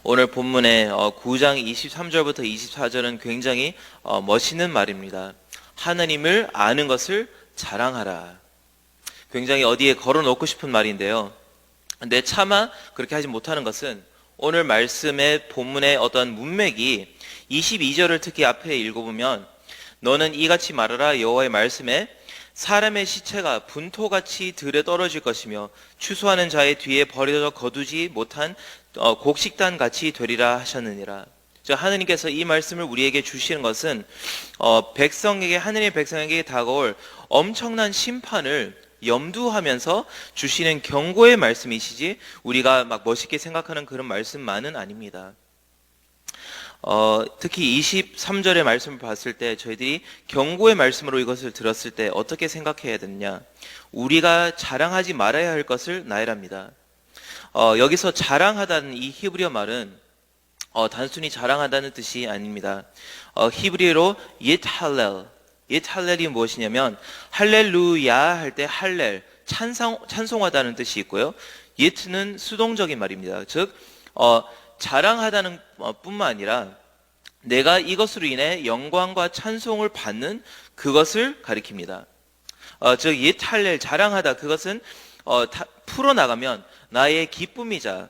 오늘 본문의 9장 23절부터 24절은 굉장히 멋있는 말입니다. 하나님을 아는 것을 자랑하라. 굉장히 어디에 걸어놓고 싶은 말인데요. 근데 차마 그렇게 하지 못하는 것은 오늘 말씀의 본문의 어떤 문맥이 22절을 특히 앞에 읽어보면 너는 이같이 말하라 여호와의 말씀에 사람의 시체가 분토같이 들에 떨어질 것이며 추수하는 자의 뒤에 버려져 거두지 못한 곡식단 같이 되리라 하셨느니라. 하느님께서 이 말씀을 우리에게 주시는 것은 하느님의 백성에게 다가올 엄청난 심판을 염두하면서 주시는 경고의 말씀이시지 우리가 막 멋있게 생각하는 그런 말씀만은 아닙니다. 특히 23절의 말씀을 봤을 때 저희들이 경고의 말씀으로 이것을 들었을 때 어떻게 생각해야 되느냐, 우리가 자랑하지 말아야 할 것을 나열합니다. 여기서 자랑하다는 이 히브리어 말은 단순히 자랑하다는 뜻이 아닙니다. 히브리어로 yithalel이 무엇이냐면 할렐루야 할 때 할렐, 찬송하다는 뜻이 있고요. yit는 수동적인 말입니다. 즉 자랑하다는 뿐만 아니라 내가 이것으로 인해 영광과 찬송을 받는 그것을 가리킵니다. 즉 yithalel, 자랑하다, 그것은 풀어나가면 나의 기쁨이자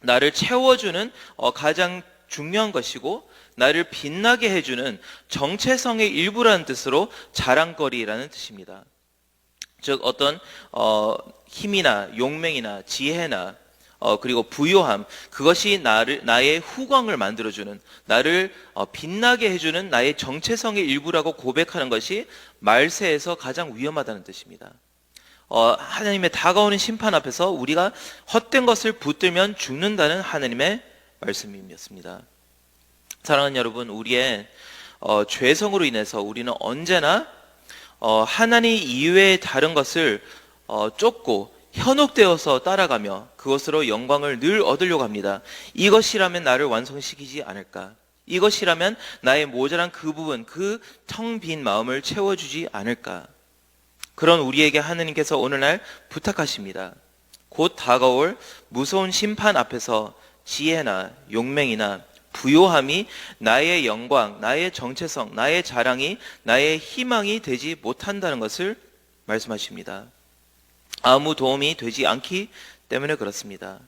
나를 채워주는 가장 중요한 것이고 나를 빛나게 해주는 정체성의 일부라는 뜻으로 자랑거리라는 뜻입니다. 즉 어떤 힘이나 용맹이나 지혜나 그리고 부요함, 그것이 나의 후광을 만들어주는, 나를 빛나게 해주는 나의 정체성의 일부라고 고백하는 것이 말세에서 가장 위험하다는 뜻입니다. 하나님의 다가오는 심판 앞에서 우리가 헛된 것을 붙들면 죽는다는 하나님의 말씀이었습니다. 사랑하는 여러분, 우리의 죄성으로 인해서 우리는 언제나 하나님 이외의 다른 것을 쫓고 현혹되어서 따라가며 그것으로 영광을 늘 얻으려고 합니다. 이것이라면 나를 완성시키지 않을까? 이것이라면 나의 모자란 그 부분, 그 텅 빈 마음을 채워주지 않을까? 그런 우리에게 하느님께서 오늘날 부탁하십니다. 곧 다가올 무서운 심판 앞에서 지혜나 용맹이나 부요함이 나의 영광, 나의 정체성, 나의 자랑이, 나의 희망이 되지 못한다는 것을 말씀하십니다. 아무 도움이 되지 않기 때문에 그렇습니다.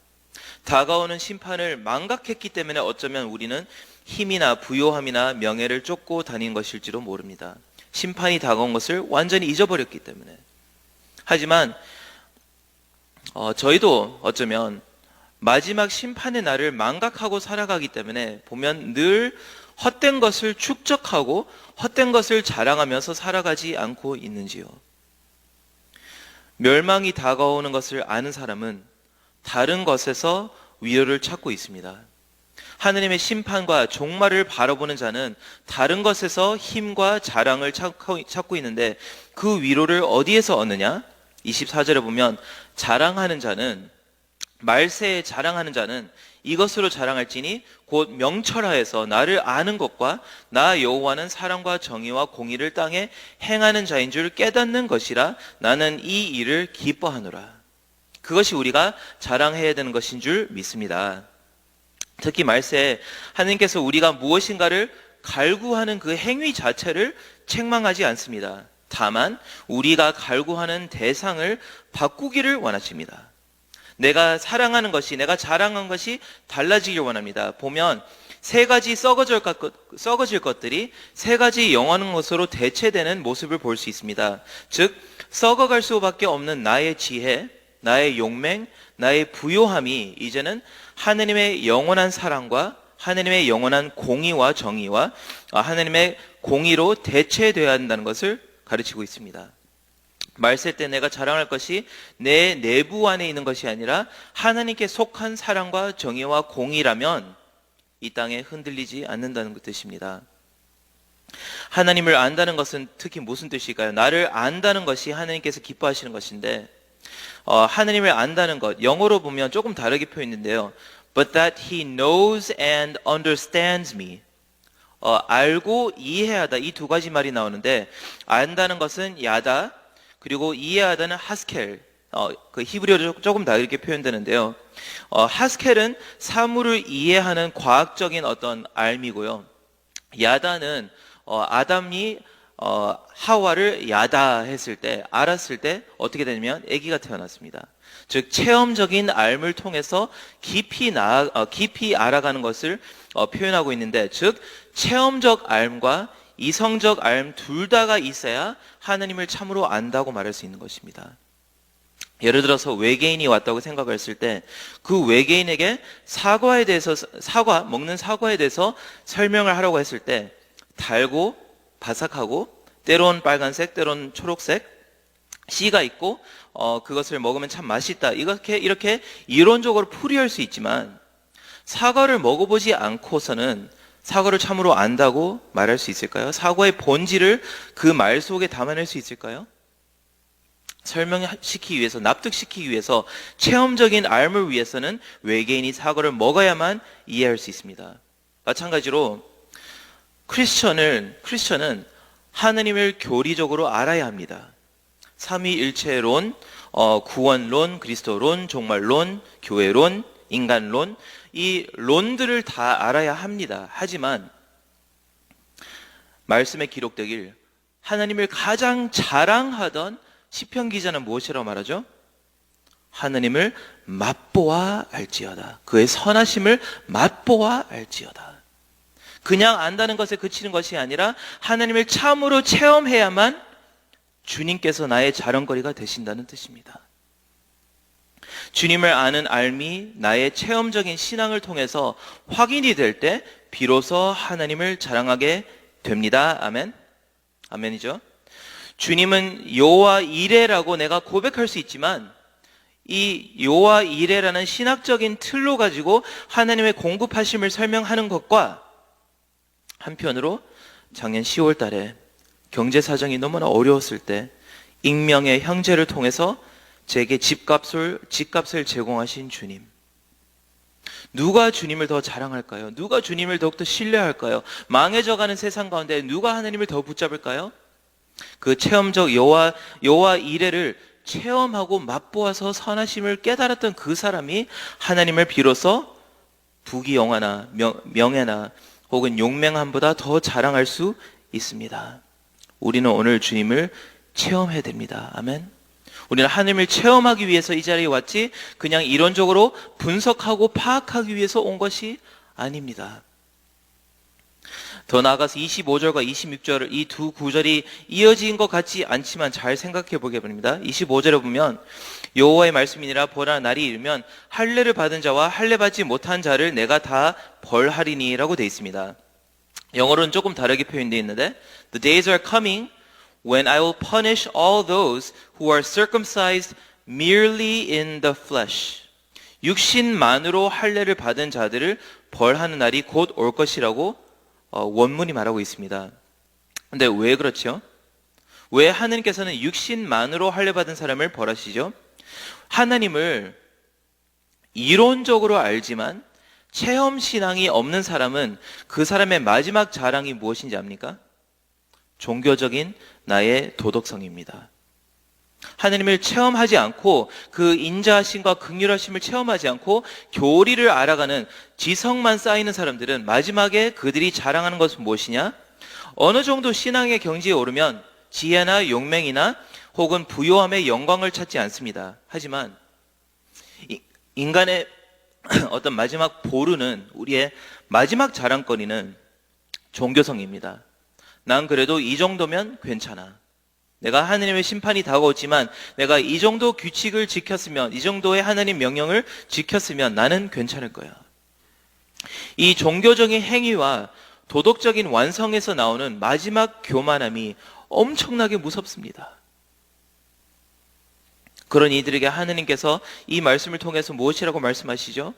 다가오는 심판을 망각했기 때문에 어쩌면 우리는 힘이나 부요함이나 명예를 쫓고 다닌 것일지도 모릅니다. 심판이 다가온 것을 완전히 잊어버렸기 때문에. 하지만 저희도 어쩌면 마지막 심판의 날을 망각하고 살아가기 때문에 보면 늘 헛된 것을 축적하고 헛된 것을 자랑하면서 살아가지 않고 있는지요. 멸망이 다가오는 것을 아는 사람은 다른 것에서 위로를 찾고 있습니다. 하느님의 심판과 종말을 바라보는 자는 다른 것에서 힘과 자랑을 찾고 있는데 그 위로를 어디에서 얻느냐? 24절에 보면 자랑하는 자는, 말세에 자랑하는 자는 이것으로 자랑할지니 곧 명철하여서 나를 아는 것과 나 여호와는 사랑과 정의와 공의를 땅에 행하는 자인 줄 깨닫는 것이라 나는 이 일을 기뻐하노라. 그것이 우리가 자랑해야 되는 것인 줄 믿습니다. 특히 말세에 하나님께서 우리가 무엇인가를 갈구하는 그 행위 자체를 책망하지 않습니다. 다만 우리가 갈구하는 대상을 바꾸기를 원하십니다. 내가 사랑하는 것이, 내가 자랑한 것이 달라지길 원합니다. 보면 세 가지 썩어질 것들이 세 가지 영원한 것으로 대체되는 모습을 볼 수 있습니다. 즉 썩어갈 수밖에 없는 나의 지혜, 나의 용맹, 나의 부요함이 이제는 하느님의 영원한 사랑과 하느님의 영원한 공의와 정의와 하느님의 공의로 대체되어야 한다는 것을 가르치고 있습니다. 말세 때 내가 자랑할 것이 내 내부 안에 있는 것이 아니라 하나님께 속한 사랑과 정의와 공의라면 이 땅에 흔들리지 않는다는 뜻입니다. 하나님을 안다는 것은 특히 무슨 뜻일까요? 나를 안다는 것이 하나님께서 기뻐하시는 것인데 하나님을 안다는 것, 영어로 보면 조금 다르게 표현했는데요. But that he knows and understands me. 알고 이해하다, 이 두 가지 말이 나오는데 안다는 것은 야다, 그리고 이해하다는 하스켈, 그 히브리어로 조금 다르게 표현되는데요. 하스켈은 사물을 이해하는 과학적인 어떤 알미고요. 야다는 아담이 하와를 야다했을 때, 알았을 때 어떻게 되냐면 아기가 태어났습니다. 즉 체험적인 알을 통해서 깊이 알아가는 것을 표현하고 있는데, 즉 체험적 알과 이성적 알 둘 다가 있어야 하나님을 참으로 안다고 말할 수 있는 것입니다. 예를 들어서 외계인이 왔다고 생각했을 때 그 외계인에게 먹는 사과에 대해서 설명을 하라고 했을 때 달고 바삭하고 때론 빨간색, 때론 초록색 씨가 있고 그것을 먹으면 참 맛있다. 이렇게 이론적으로 풀이할 수 있지만 사과를 먹어보지 않고서는 사과를 참으로 안다고 말할 수 있을까요? 사과의 본질을 그 말 속에 담아낼 수 있을까요? 설명시키기 위해서, 납득시키기 위해서, 체험적인 알을 위해서는 외계인이 사과를 먹어야만 이해할 수 있습니다. 마찬가지로 크리스천은 하나님을 교리적으로 알아야 합니다. 삼위일체론, 구원론, 그리스도론, 종말론, 교회론, 인간론, 이 론들을 다 알아야 합니다. 하지만 말씀에 기록되길 하나님을 가장 자랑하던 시편 기자는 무엇이라고 말하죠? 하나님을 맛보아 알지어다. 그의 선하심을 맛보아 알지어다. 그냥 안다는 것에 그치는 것이 아니라 하나님을 참으로 체험해야만 주님께서 나의 자랑거리가 되신다는 뜻입니다. 주님을 아는 알미, 나의 체험적인 신앙을 통해서 확인이 될 때 비로소 하나님을 자랑하게 됩니다. 아멘. 아멘이죠. 주님은 여호와 이레라고 내가 고백할 수 있지만 이 여호와 이레라는 신학적인 틀로 가지고 하나님의 공급하심을 설명하는 것과 한편으로 작년 10월 달에 경제 사정이 너무나 어려웠을 때 익명의 형제를 통해서 제게 집값을 제공하신 주님. 누가 주님을 더 자랑할까요? 누가 주님을 더욱더 신뢰할까요? 망해져가는 세상 가운데 누가 하나님을 더 붙잡을까요? 그 체험적 여호와 이레를 체험하고 맛보아서 선하심을 깨달았던 그 사람이 하나님을 비로소 부귀영화나 명예나 혹은 용맹함보다 더 자랑할 수 있습니다. 우리는 오늘 주님을 체험해야 됩니다. 아멘. 우리는 하나님을 체험하기 위해서 이 자리에 왔지 그냥 이론적으로 분석하고 파악하기 위해서 온 것이 아닙니다. 더 나아가서 25절과 26절 이 두 구절이 이어진 것 같지 않지만 잘 생각해 보게 됩니다. 25절에 보면 여호와의 말씀이니라 보라 날이 이르면 할례를 받은 자와 할례 받지 못한 자를 내가 다 벌하리니 라고 되어 있습니다. 영어로는 조금 다르게 표현되어 있는데 The days are coming when I will punish all those who are circumcised merely in the flesh. 육신만으로 할례를 받은 자들을 벌하는 날이 곧 올 것이라고 원문이 말하고 있습니다. 근데 왜 그렇죠? 왜 하나님께서는 육신만으로 할례 받은 사람을 벌하시죠? 하나님을 이론적으로 알지만 체험 신앙이 없는 사람은 그 사람의 마지막 자랑이 무엇인지 압니까? 종교적인 나의 도덕성입니다. 하나님을 체험하지 않고 그 인자하심과 긍휼하심을 체험하지 않고 교리를 알아가는 지성만 쌓이는 사람들은 마지막에 그들이 자랑하는 것은 무엇이냐? 어느 정도 신앙의 경지에 오르면 지혜나 용맹이나 혹은 부요함의 영광을 찾지 않습니다. 하지만 인간의 어떤 마지막 보루는 우리의 마지막 자랑거리는 종교성입니다. 난 그래도 이 정도면 괜찮아. 내가 하나님의 심판이 다가오지만 내가 이 정도 규칙을 지켰으면, 이 정도의 하나님 명령을 지켰으면 나는 괜찮을 거야. 이 종교적인 행위와 도덕적인 완성에서 나오는 마지막 교만함이 엄청나게 무섭습니다. 그런 이들에게 하나님께서 이 말씀을 통해서 무엇이라고 말씀하시죠?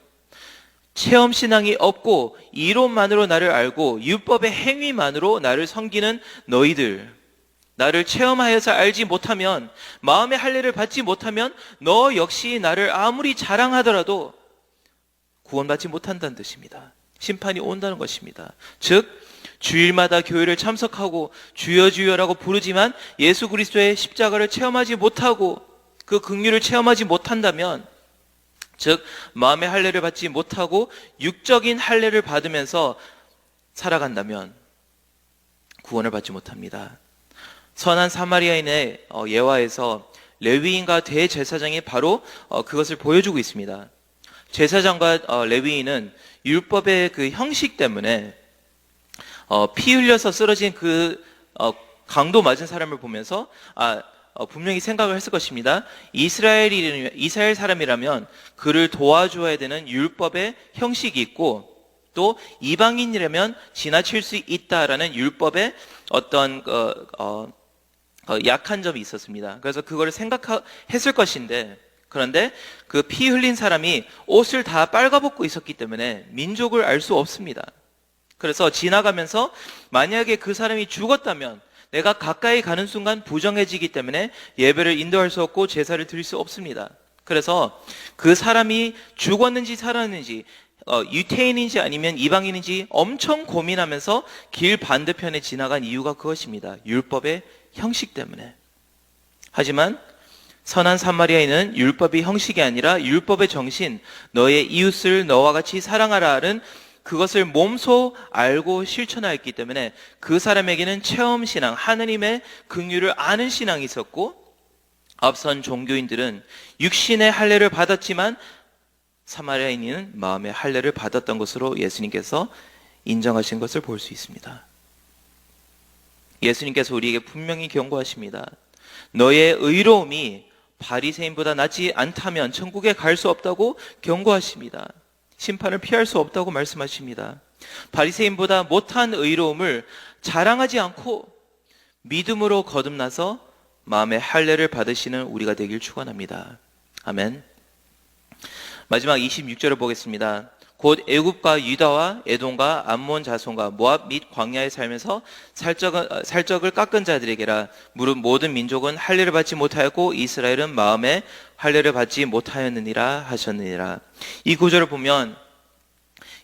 체험신앙이 없고 이론만으로 나를 알고 율법의 행위만으로 나를 섬기는 너희들, 나를 체험하여서 알지 못하면, 마음의 할례를 받지 못하면 너 역시 나를 아무리 자랑하더라도 구원받지 못한다는 뜻입니다. 심판이 온다는 것입니다. 즉 주일마다 교회를 참석하고 주여 주여라고 부르지만 예수 그리스도의 십자가를 체험하지 못하고 그 긍휼을 체험하지 못한다면, 즉 마음의 할례를 받지 못하고 육적인 할례를 받으면서 살아간다면 구원을 받지 못합니다. 선한 사마리아인의 예화에서 레위인과 대제사장이 바로 그것을 보여주고 있습니다. 제사장과 레위인은 율법의 그 형식 때문에 피 흘려서 쓰러진 그 강도 맞은 사람을 보면서 분명히 생각을 했을 것입니다. 이스라엘 사람이라면 그를 도와줘야 되는 율법의 형식이 있고, 또 이방인이라면 지나칠 수 있다라는 율법의 어떤 약한 점이 있었습니다. 그래서 그거를 생각했을 것인데, 그런데 그 피 흘린 사람이 옷을 다 빨가벗고 있었기 때문에 민족을 알 수 없습니다. 그래서 지나가면서 만약에 그 사람이 죽었다면 내가 가까이 가는 순간 부정해지기 때문에 예배를 인도할 수 없고 제사를 드릴 수 없습니다. 그래서 그 사람이 죽었는지 살았는지, 유태인인지 아니면 이방인인지 엄청 고민하면서 길 반대편에 지나간 이유가 그것입니다. 율법의 형식 때문에. 하지만 선한 사마리아인은 율법이 형식이 아니라 율법의 정신, 너의 이웃을 너와 같이 사랑하라는 그것을 몸소 알고 실천하였기 때문에 그 사람에게는 체험신앙, 하느님의 긍휼을 아는 신앙이 있었고, 앞선 종교인들은 육신의 할례를 받았지만 사마리아인은 마음의 할례를 받았던 것으로 예수님께서 인정하신 것을 볼 수 있습니다. 예수님께서 우리에게 분명히 경고하십니다. 너의 의로움이 바리새인보다 낫지 않다면 천국에 갈 수 없다고 경고하십니다. 심판을 피할 수 없다고 말씀하십니다. 바리새인보다 못한 의로움을 자랑하지 않고 믿음으로 거듭나서 마음의 할례를 받으시는 우리가 되길 축원합니다. 아멘. 마지막 26절을 보겠습니다. 곧 애굽과 유다와 에돔과 암몬 자손과 모압 및 광야에 살면서 살적을 깎은 자들에게라. 무릇 모든 민족은 할례를 받지 못하였고 이스라엘은 마음에 할례를 받지 못하였느니라 하셨느니라. 이 구절을 보면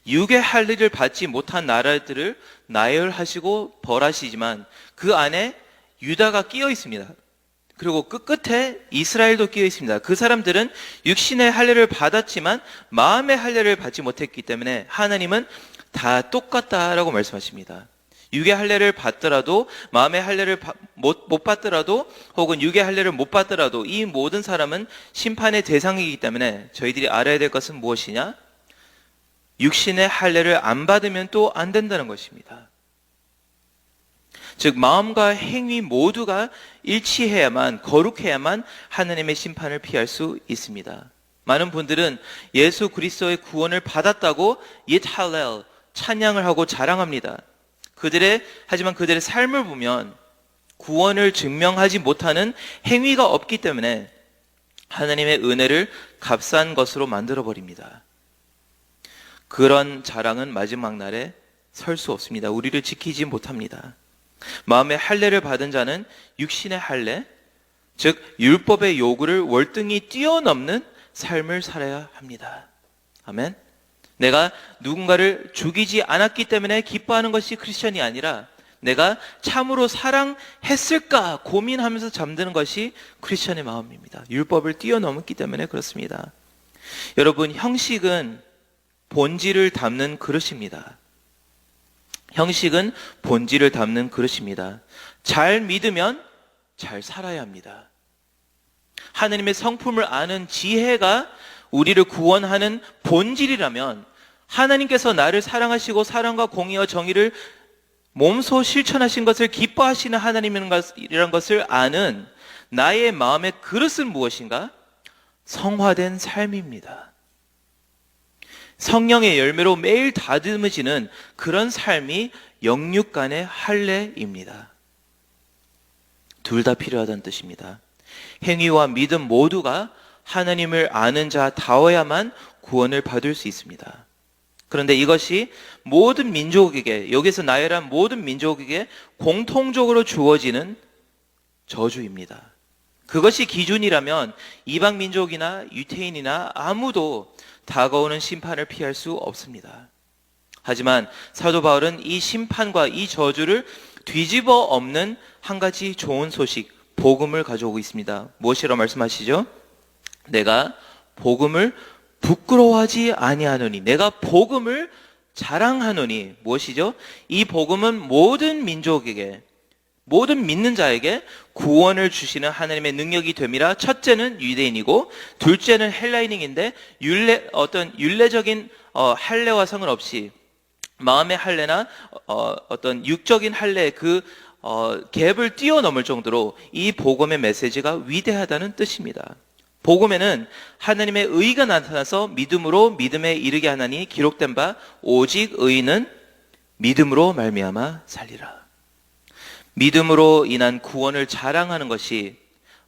육의 할례를 받지 못한 나라들을 나열하시고 벌하시지만 그 안에 유다가 끼어 있습니다. 그리고 끝에 이스라엘도 끼어 있습니다. 그 사람들은 육신의 할례를 받았지만 마음의 할례를 받지 못했기 때문에 하나님은 다 똑같다라고 말씀하십니다. 육의 할례를 받더라도, 마음의 할례를 못 받더라도, 혹은 육의 할례를 못 받더라도 이 모든 사람은 심판의 대상이기 때문에 저희들이 알아야 될 것은 무엇이냐? 육신의 할례를 안 받으면 또 안 된다는 것입니다. 즉 마음과 행위 모두가 일치해야만, 거룩해야만 하나님의 심판을 피할 수 있습니다. 많은 분들은 예수 그리스도의 구원을 받았다고 yet hallel, 찬양을 하고 자랑합니다. 하지만 그들의 삶을 보면 구원을 증명하지 못하는 행위가 없기 때문에 하나님의 은혜를 값싼 것으로 만들어버립니다. 그런 자랑은 마지막 날에 설 수 없습니다. 우리를 지키지 못합니다. 마음의 할례를 받은 자는 육신의 할례, 즉 율법의 요구를 월등히 뛰어넘는 삶을 살아야 합니다. 아멘. 내가 누군가를 죽이지 않았기 때문에 기뻐하는 것이 크리스천이 아니라 내가 참으로 사랑했을까 고민하면서 잠드는 것이 크리스천의 마음입니다. 율법을 뛰어넘었기 때문에 그렇습니다. 여러분, 형식은 본질을 담는 그릇입니다. 형식은 본질을 담는 그릇입니다. 잘 믿으면 잘 살아야 합니다. 하나님의 성품을 아는 지혜가 우리를 구원하는 본질이라면 하나님께서 나를 사랑하시고 사랑과 공의와 정의를 몸소 실천하신 것을 기뻐하시는 하나님이라는 것을 아는 나의 마음의 그릇은 무엇인가? 성화된 삶입니다. 성령의 열매로 매일 다듬어지는 그런 삶이 영육 간의 할례입니다. 둘 다 필요하다는 뜻입니다. 행위와 믿음 모두가 하나님을 아는 자다워야만 구원을 받을 수 있습니다. 그런데 이것이 모든 민족에게, 여기서 나열한 모든 민족에게 공통적으로 주어지는 저주입니다. 그것이 기준이라면 이방 민족이나 유태인이나 아무도 다가오는 심판을 피할 수 없습니다. 하지만 사도 바울은 이 심판과 이 저주를 뒤집어 엎는 한 가지 좋은 소식, 복음을 가져오고 있습니다. 무엇이라고 말씀하시죠? 내가 복음을 부끄러워하지 아니하노니, 내가 복음을 자랑하노니. 무엇이죠? 이 복음은 모든 민족에게, 모든 믿는 자에게 구원을 주시는 하나님의 능력이 됨이라. 첫째는 유대인이고 둘째는 헬라인인데, 어떤 율례적인 할례와 상관없이 마음의 할례나 어떤 육적인 할례 갭을 뛰어넘을 정도로 이 복음의 메시지가 위대하다는 뜻입니다. 복음에는 하나님의 의가 나타나서 믿음으로 믿음에 이르게 하나니 기록된 바 오직 의인은 믿음으로 말미암아 살리라. 믿음으로 인한 구원을 자랑하는 것이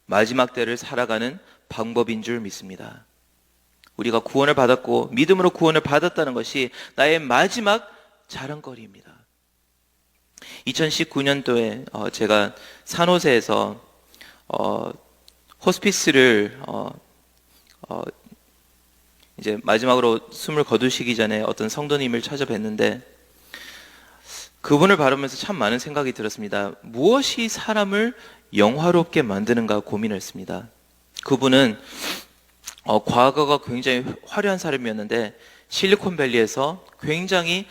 마지막 때를 살아가는 방법인 줄 믿습니다. 우리가 구원을 받았고 믿음으로 구원을 받았다는 것이 나의 마지막 자랑거리입니다. 2019년도에 제가 산호세에서 호스피스를 이제 마지막으로 숨을 거두시기 전에 어떤 성도님을 찾아뵀는데, 그분을 바라보면서 참 많은 생각이 들었습니다. 무엇이 사람을 영화롭게 만드는가 고민을 했습니다. 그분은 과거가 굉장히 화려한 사람이었는데 실리콘밸리에서 굉장히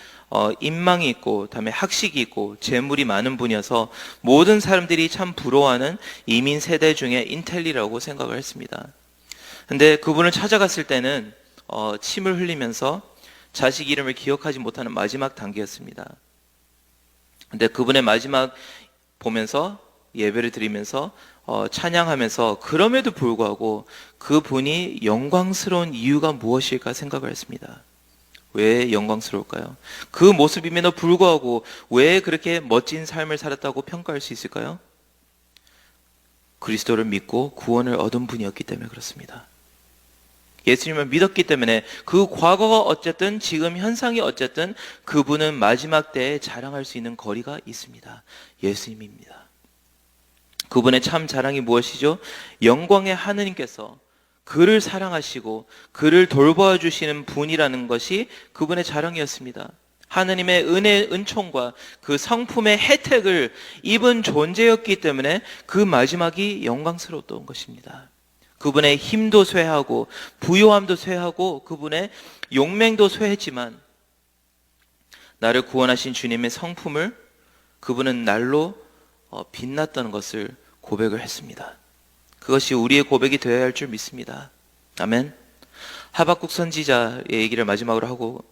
인망이 있고 다음에 학식이 있고 재물이 많은 분이어서 모든 사람들이 참 부러워하는 이민 세대 중에 인텔리라고 생각을 했습니다. 근데 그분을 찾아갔을 때는 침을 흘리면서 자식 이름을 기억하지 못하는 마지막 단계였습니다. 근데 그분의 마지막 보면서 예배를 드리면서 찬양하면서, 그럼에도 불구하고 그분이 영광스러운 이유가 무엇일까 생각을 했습니다. 왜 영광스러울까요? 그 모습임에도 불구하고 왜 그렇게 멋진 삶을 살았다고 평가할 수 있을까요? 그리스도를 믿고 구원을 얻은 분이었기 때문에 그렇습니다. 예수님을 믿었기 때문에 그 과거가 어쨌든 지금 현상이 어쨌든 그분은 마지막 때에 자랑할 수 있는 거리가 있습니다. 예수님입니다. 그분의 참 자랑이 무엇이죠? 영광의 하느님께서 그를 사랑하시고 그를 돌보아 주시는 분이라는 것이 그분의 자랑이었습니다. 하느님의 은혜, 은총과 그 성품의 혜택을 입은 존재였기 때문에 그 마지막이 영광스러웠던 것입니다. 그분의 힘도 쇠하고 부요함도 쇠하고 그분의 용맹도 쇠했지만 나를 구원하신 주님의 성품을 그분은 날로 빛났다는 것을 고백을 했습니다. 그것이 우리의 고백이 되어야 할 줄 믿습니다. 아멘. 하박국 선지자의 얘기를 마지막으로 하고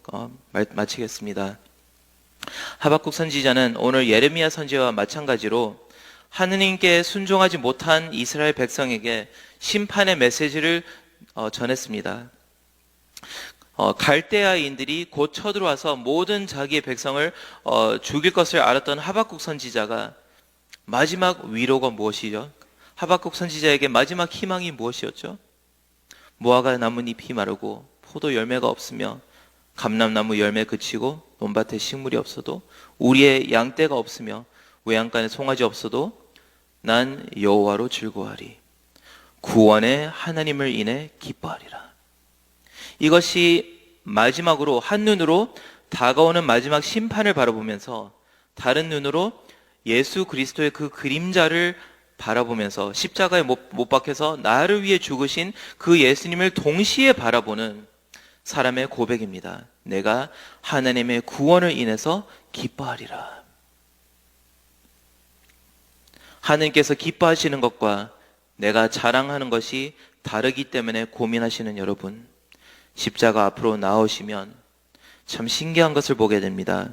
마치겠습니다. 하박국 선지자는 오늘 예레미야 선지자와 마찬가지로 하느님께 순종하지 못한 이스라엘 백성에게 심판의 메시지를 전했습니다. 갈대아인들이 곧 쳐들어와서 모든 자기의 백성을 죽일 것을 알았던 하박국 선지자가 마지막 위로가 무엇이죠? 하박국 선지자에게 마지막 희망이 무엇이었죠? 무화과 나뭇잎이 마르고 포도 열매가 없으며 감람나무 열매 그치고 논밭에 식물이 없어도 우리의 양떼가 없으며 외양간에 송아지 없어도 난 여호와로 즐거워하리. 구원의 하나님을 인해 기뻐하리라. 이것이 마지막으로 한눈으로 다가오는 마지막 심판을 바라보면서 다른 눈으로 예수 그리스도의 그 그림자를 바라보면서 십자가에 못 박혀서 나를 위해 죽으신 그 예수님을 동시에 바라보는 사람의 고백입니다. 내가 하나님의 구원을 인해서 기뻐하리라. 하나님께서 기뻐하시는 것과 내가 자랑하는 것이 다르기 때문에 고민하시는 여러분, 십자가 앞으로 나오시면 참 신기한 것을 보게 됩니다.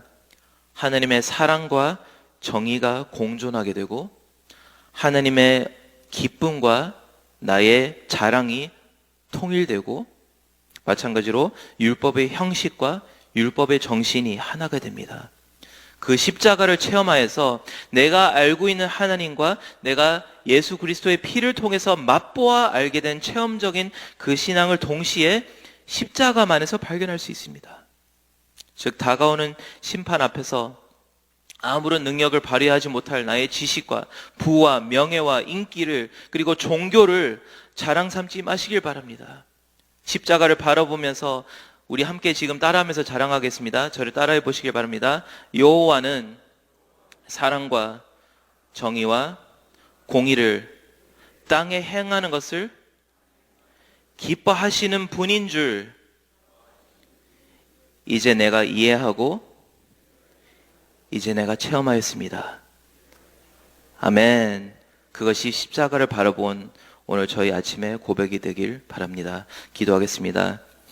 하나님의 사랑과 정의가 공존하게 되고 하나님의 기쁨과 나의 자랑이 통일되고 마찬가지로 율법의 형식과 율법의 정신이 하나가 됩니다. 그 십자가를 체험하여서 내가 알고 있는 하나님과 내가 예수 그리스도의 피를 통해서 맛보아 알게 된 체험적인 그 신앙을 동시에 십자가만에서 발견할 수 있습니다. 즉 다가오는 심판 앞에서 아무런 능력을 발휘하지 못할 나의 지식과 부와 명예와 인기를 그리고 종교를 자랑 삼지 마시길 바랍니다. 십자가를 바라보면서 우리 함께 지금 따라하면서 자랑하겠습니다. 저를 따라해 보시길 바랍니다. 여호와는 사랑과 정의와 공의를 땅에 행하는 것을 기뻐하시는 분인 줄 이제 내가 이해하고 이제 내가 체험하였습니다. 아멘. 그것이 십자가를 바라본 오늘 저희 아침의 고백이 되길 바랍니다. 기도하겠습니다.